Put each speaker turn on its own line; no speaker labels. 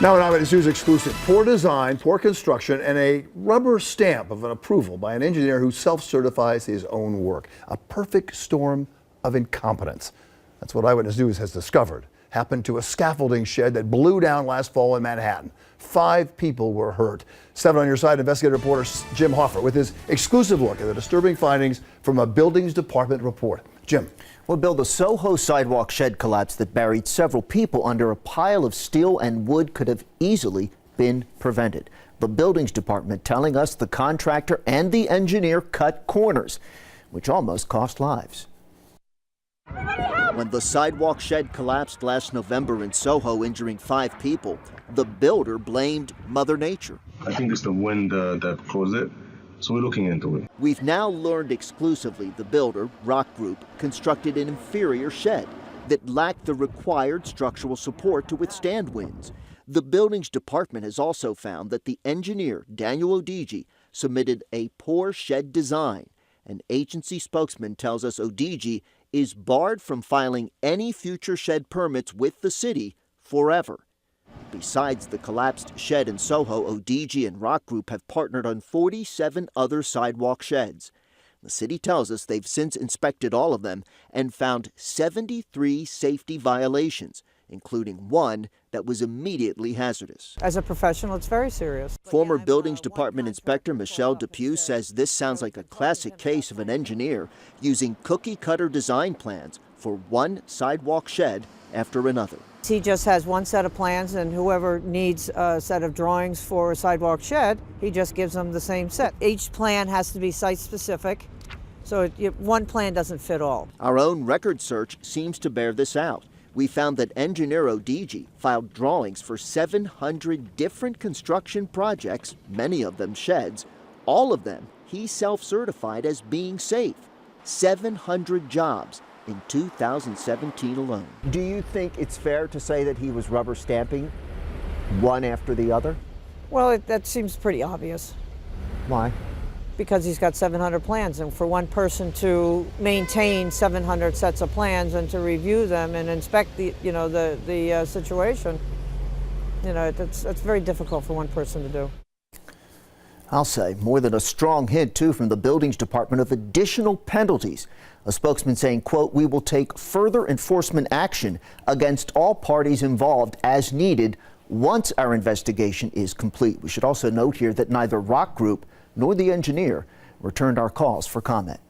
Now an Eyewitness News exclusive. Poor design, poor construction, and a rubber stamp of an approval by an engineer who self-certifies his own work. A perfect storm of incompetence. That's what Eyewitness News has discovered. Happened to a scaffolding shed that blew down last fall in Manhattan. 5 people were hurt. 7 on your side, investigative reporter Jim Hoffer with his exclusive look at the disturbing findings from a Buildings Department report. Jim.
Well, Bill, the SoHo sidewalk shed collapse that buried several people under a pile of steel and wood could have easily been prevented. The Buildings Department telling us the contractor and the engineer cut corners, which almost cost lives. When the sidewalk shed collapsed last November in SoHo, injuring 5 people, the builder blamed Mother Nature.
I think it's the wind that caused it. So we're looking into it.
We've now learned exclusively the builder, Rock Group, constructed an inferior shed that lacked the required structural support to withstand winds. The Buildings Department has also found that the engineer, Daniel Odigi, submitted a poor shed design. An agency spokesman tells us Odigi is barred from filing any future shed permits with the city forever. Besides the collapsed shed in SoHo, Odigi and Rock Group have partnered on 47 other sidewalk sheds. The city tells us they've since inspected all of them and found 73 safety violations, including one that was immediately hazardous.
As a professional, it's very serious.
Former Buildings Department Inspector Michelle Depew says this sounds like a classic case of an engineer using cookie-cutter design plans for one sidewalk shed after another.
He just has one set of plans, and whoever needs a set of drawings for a sidewalk shed, he just gives them the same set. Each plan has to be site-specific, so one plan doesn't fit all.
Our own record search seems to bear this out. We found that engineer Odigi filed drawings for 700 different construction projects, many of them sheds. All of them he self-certified as being safe. 700 jobs in 2017 alone. Do you think it's fair to say that he was rubber stamping one after the other?
Well, that seems pretty obvious.
Why?
Because he's got 700 plans, and for one person to maintain 700 sets of plans and to review them and inspect the situation, that's very difficult for one person to do.
I'll say more than a strong hint, too, from the Buildings Department of additional penalties. A spokesman saying, quote, "We will take further enforcement action against all parties involved as needed once our investigation is complete." We should also note here that neither Rock Group nor the engineer returned our calls for comment.